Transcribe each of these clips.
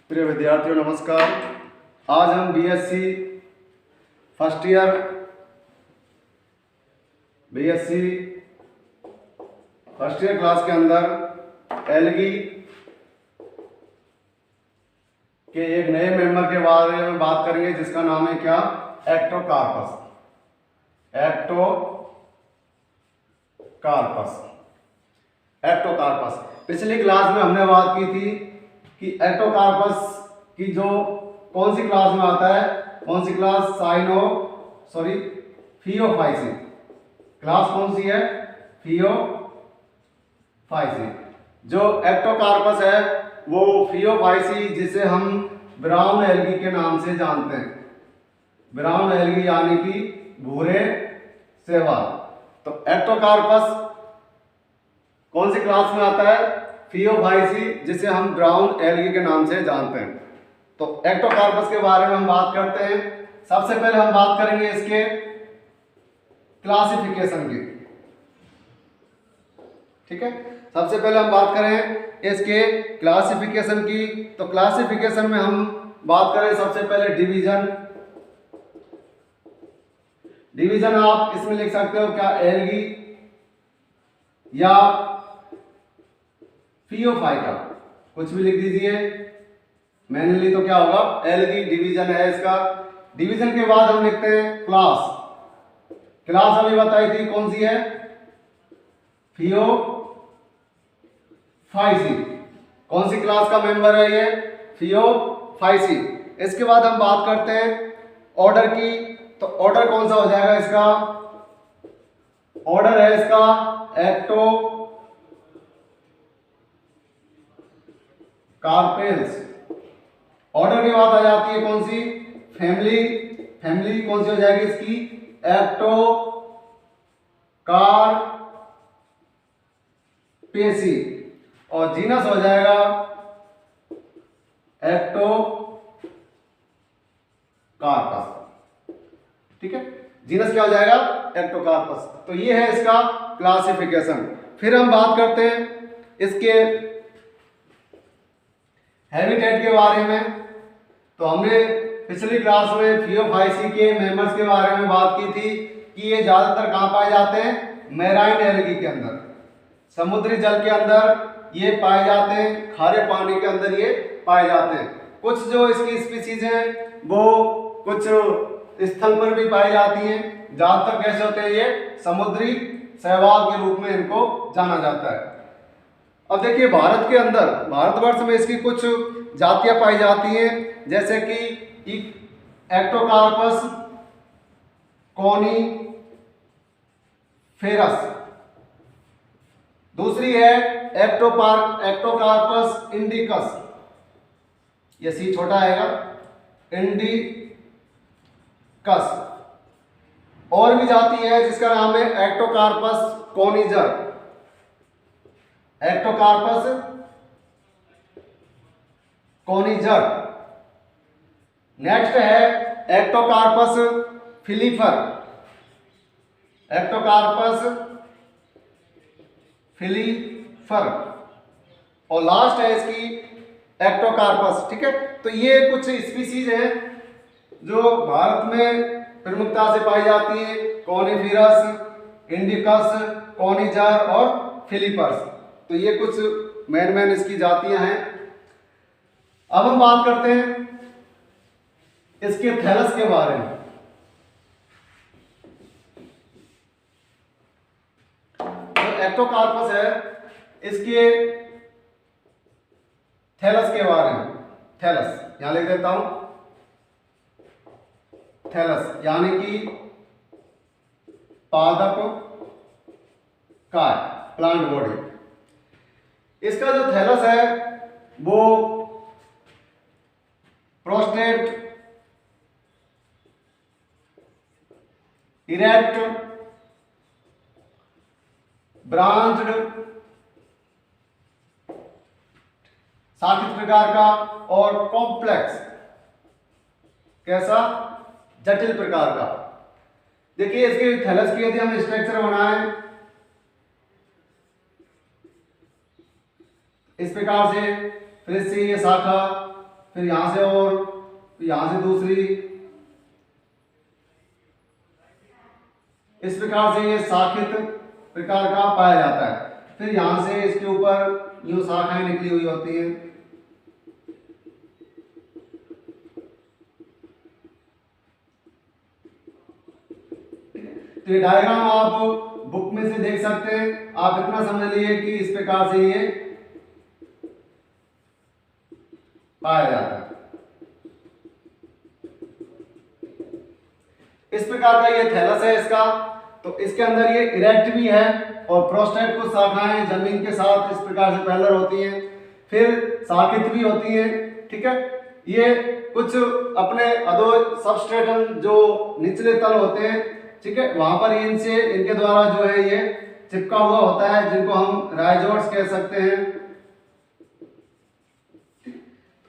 प्रिय विद्यार्थियों नमस्कार। आज हम बीएससी फर्स्ट ईयर क्लास के अंदर एल्गी के एक नए मेंबर के बारे में बात करेंगे जिसका नाम है क्या? एक्टोकार्पस। पिछली क्लास में हमने बात की थी कि एक्टोकार्पस की जो कौन सी क्लास में आता है, कौन सी क्लास? फियोफाइसी। क्लास कौन सी है? फियोफाइसी। जो एक्टोकार्पस है वो फियोफाइसी, जिसे हम ब्राउन एल्गी के नाम से जानते हैं। ब्राउन एल्गी यानी कि भूरे शैवाल। तो एक्टोकार्पस कौन सी क्लास में आता है? फियोफाइसी, जिसे हम ब्राउन एल्गी के नाम से जानते हैं। तो एक्टोकार्पस के बारे में हम बात करते हैं। सबसे पहले हम बात करेंगे इसके क्लासिफिकेशन की। ठीक है, सबसे पहले हम बात करें इसके क्लासिफिकेशन की। तो क्लासिफिकेशन में हम बात करें सबसे पहले डिवीजन आप इसमें लिख सकते हो क्या? एल्गी या फियोफाइटा, कुछ भी लिख दीजिए। मेनली तो क्या होगा? एल्गी डिवीजन है इसका। डिवीजन के बाद हम लिखते हैं क्लास अभी बताई थी कौन सी है? फियोफाइसी। कौन सी क्लास का मेंबर है ये? फियोफाइसी। इसके बाद हम बात करते हैं ऑर्डर की। तो ऑर्डर कौन सा हो जाएगा इसका? ऑर्डर है इसका एक्टोकार्पेल्स। ऑर्डर के बाद आ जाती है कौन सी? फैमिली कौन सी हो जाएगी इसकी? एक्टोकार्पेसी। और जीनस हो जाएगा एक्टोकार्पस। ठीक है, जीनस क्या हो जाएगा? एक्टोकार्पस। तो ये है इसका क्लासिफिकेशन। फिर हम बात करते हैं इसके हैबिटेट के बारे में। तो हमने पिछली क्लास में फियोफाइसी के मेंबर्स के बारे में बात की थी कि ये ज्यादातर कहाँ पाए जाते हैं? मैराइन एल्गी के अंदर, समुद्री जल के अंदर ये पाए जाते हैं, खारे पानी के अंदर ये पाए जाते हैं। कुछ जो इसकी स्पीसीज हैं वो कुछ स्थल पर भी पाई जाती हैं। ज्यादातर कैसे होते हैं? ये समुद्री शैवाल के रूप में इनको जाना जाता है। अब देखिए भारतवर्ष में इसकी कुछ जातियां पाई जाती हैं, जैसे कि एक्टोकार्पस कॉनिफेरस। दूसरी है एक्टोकार्पस इंडिकस, ये सी छोटा आएगा, इंडिकस। और भी जाति है जिसका नाम है एक्टोकार्पस कोनिजर। नेक्स्ट है एक्टोकार्पस फिलीफर। और लास्ट है इसकी एक्टोकार्पस। ठीक है, तो ये कुछ स्पीसीज हैं जो भारत में प्रमुखता से पाई जाती है। कॉनिफेरस, इंडिकस, कोनिजर और फिलीपर्स। तो ये कुछ मेन इसकी जातियां हैं। अब हम बात करते हैं इसके थैलस के बारे में। जो एक्टोकार्पस है इसके थैलस के बारे में। थैलस यहां लिख देता हूं। थैलस यानी कि पादप काय, प्लांट बॉडी। इसका जो थैलस है वो प्रोस्टेट, इरेक्ट, ब्रांच्ड, शाखित प्रकार का और कॉम्प्लेक्स, कैसा? जटिल प्रकार का। देखिए इसके थैलस की यदि हम स्ट्रक्चर बनाएं इस प्रकार से, फिर से ये शाखा, फिर यहां से और यहां से दूसरी। इस प्रकार से ये शाखित प्रकार का पाया जाता है। फिर यहां से इसके ऊपर यूं शाखाएं निकली हुई होती हैं। तो ये डायग्राम आप बुक में से देख सकते हैं। आप इतना समझ लीजिए कि इस प्रकार से ये पाया जाता है। इस प्रकार का ये थैलस है इसका। तो इसके अंदर ये इरेक्ट भी है और प्रोस्टेट कुछ शाखाएं जमीन के साथ इस प्रकार से पैरेलल होती हैं, फिर शाखित भी होती हैं। ठीक है, ये कुछ अपने अधो सबस्ट्रेटम जो निचले तल होते हैं, ठीक है, वहां पर इनसे इनके द्वारा जो है ये चिपका हुआ होता है, जिनको हम राइजोट्स कह सकते हैं।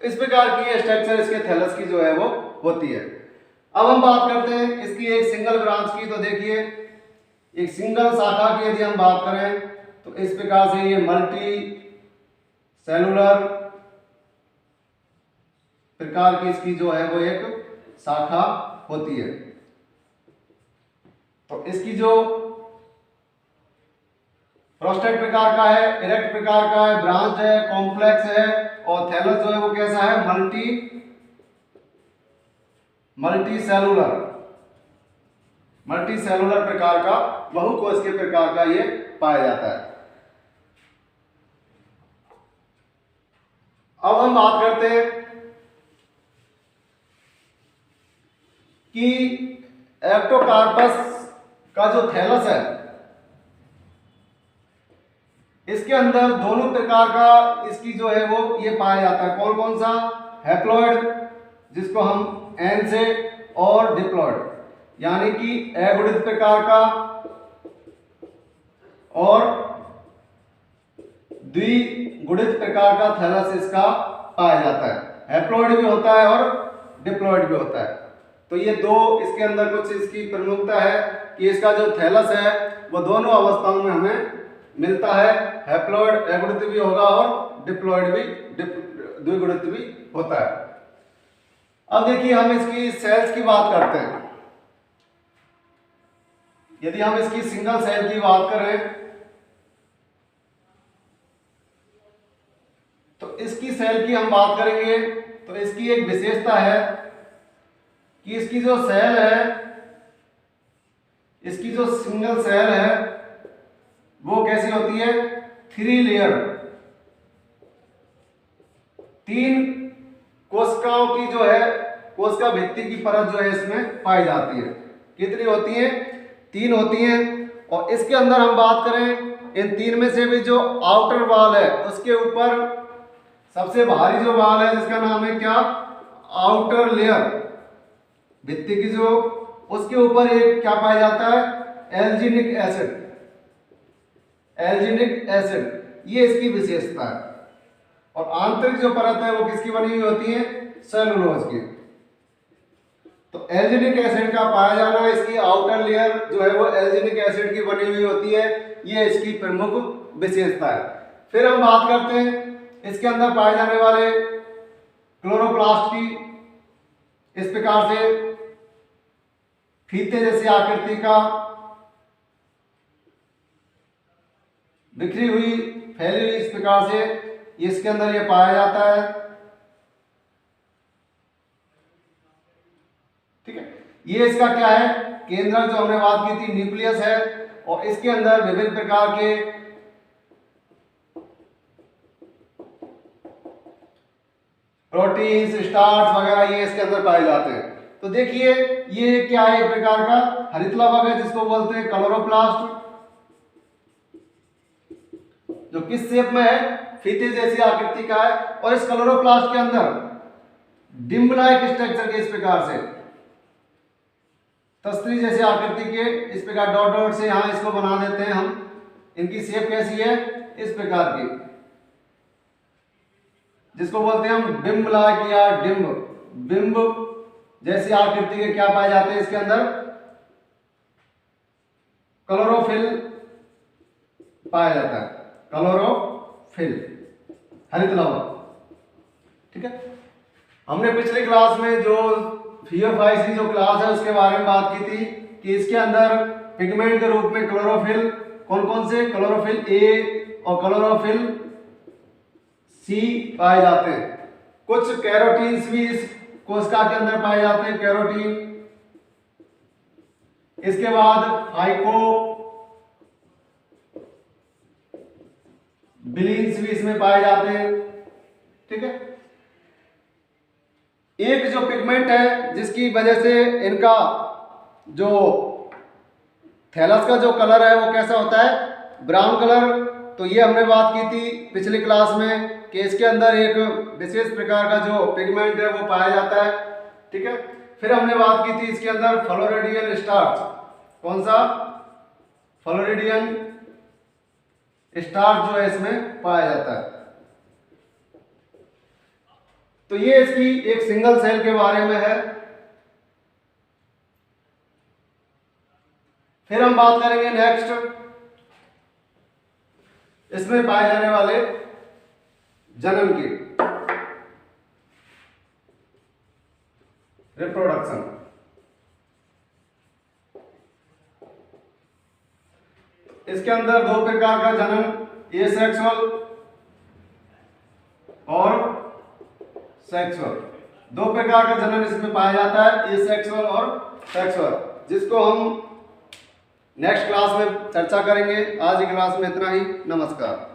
इस प्रकार की स्ट्रक्चर इसके थैलस की जो है वो होती है। अब हम बात करते हैं इसकी एक सिंगल ब्रांच की। तो देखिए, एक सिंगल शाखा की यदि हम बात करें तो इस प्रकार से ये मल्टी सेलुलर प्रकार की इसकी जो है वो एक शाखा होती है। तो इसकी जो प्रोस्टेट प्रकार का है, इरेक्ट प्रकार का है, ब्रांच है, कॉम्प्लेक्स है, और थैलस जो है वो कैसा है, मल्टी सेलुलर प्रकार का, बहुकोश के प्रकार का ये पाया जाता है। अब हम बात करते हैं कि एक्टोकार्पस का जो थैलस है, इसके अंदर दोनों प्रकार का इसकी जो है वो ये पाया जाता है। कौन कौन सा? हैप्लॉइड, जिसको हम एन से, और डिप्लॉइड यानी कि अगुणित प्रकार का और द्विगुणित प्रकार का थैलस इसका पाया जाता है। हैप्लॉइड भी होता है और डिप्लॉइड भी होता है। तो ये दो इसके अंदर कुछ इसकी प्रमुखता है कि इसका जो थैलस है वो दोनों अवस्थाओं में हमें मिलता है। हैप्लॉइड अगुणित भी होगा और डिप्लॉइड भी द्विगुणित भी होता है। अब देखिए, हम इसकी सेल्स की बात करते हैं। यदि हम इसकी सिंगल सेल की बात करें तो इसकी सेल की हम बात करेंगे तो इसकी एक विशेषता है कि इसकी जो सेल है, इसकी जो सिंगल सेल है वो कैसी होती है? 3 लेयर, 3 कोशिकाओं की जो है कोशिका भित्ति की परत जो है इसमें पाई जाती है। कितनी होती है? 3 होती हैं। और इसके अंदर हम बात करें, इन 3 में से भी जो आउटर वॉल है उसके ऊपर सबसे भारी जो वॉल है जिसका नाम है क्या? आउटर लेयर, भित्ति की जो, उसके ऊपर एक क्या पाया जाता है? एल्जिनिक एसिड। एल्जिनिक एसिड ये इसकी विशेषता है। और आंतरिक जो परत है वो किसकी बनी हुई होती है? सेलुलोज की। तो एल्जिनिक एसिड का पाया जाना, इसकी आउटर लेयर जो है वो एल्जिनिक एसिड की बनी हुई होती है, ये इसकी प्रमुख विशेषता है। फिर हम बात करते हैं इसके अंदर पाए जाने वाले क्लोरोप्लास्ट की। इस प्रकार से फीते जैसी आकृति का बिखरी हुई, फैली हुई, इस प्रकार से इसके अंदर ये पाया जाता है। ठीक है, ये इसका क्या है? केंद्रक, जो हमने बात की थी, न्यूक्लियस है। और इसके अंदर विभिन्न प्रकार के प्रोटीन्स, स्टार्च वगैरह ये इसके अंदर पाए जाते हैं। तो देखिए, ये क्या है? एक प्रकार का हरितलवक है जिसको बोलते हैं क्लोरोप्लास्ट, जो किस शेप में है? फीते जैसी आकृति का है। और इस क्लोरोप्लास्ट के अंदर डिम्ब लाइक स्ट्रक्चर के इस प्रकार से तस्तरी जैसी आकृति के इस प्रकार डॉट डॉट से यहां इसको बना देते हैं हम। इनकी शेप कैसी है? इस प्रकार की, जिसको बोलते हैं हम बिंब लाइक या बिंब जैसी आकृति के क्या पाए जाते हैं? इसके अंदर क्लोरोफिल पाया जाता है। क्लोरोफिल, हरित लवक। ठीक है, हमने पिछली क्लास में जो FeO5C जो क्लास है उसके बारे में बात की थी कि इसके अंदर पिगमेंट के रूप में क्लोरोफिल कौन कौन से, क्लोरोफिल ए और क्लोरोफिल सी पाए जाते हैं। कुछ कैरोटीन्स भी इस कोशिका के अंदर पाए जाते हैं, कैरोटीन। इसके बाद फाइको बिलीन्स भी इसमें पाए जाते हैं। ठीक है, एक जो पिगमेंट है जिसकी वजह से इनका जो थैलस का जो कलर है वो कैसा होता है, ब्राउन कलर। तो ये हमने बात की थी पिछली क्लास में कि इसके अंदर एक विशेष प्रकार का जो पिगमेंट है वो पाया जाता है। ठीक है, फिर हमने बात की थी इसके अंदर फ्लोरिडियन स्टार्च, कौन सा, फ्लोरिडियन स्टार्च जो है इसमें पाया जाता है। तो ये इसकी एक सिंगल सेल के बारे में है। फिर हम बात करेंगे नेक्स्ट इसमें पाए जाने वाले जनन की, रिप्रोडक्शन। इसके अंदर दो प्रकार का जनन, एसेक्सुअल और सेक्सुअल, दो प्रकार का जनन इसमें पाया जाता है, एसेक्सुअल और सेक्सुअल, जिसको हम नेक्स्ट क्लास में चर्चा करेंगे। आज की क्लास में इतना ही। नमस्कार।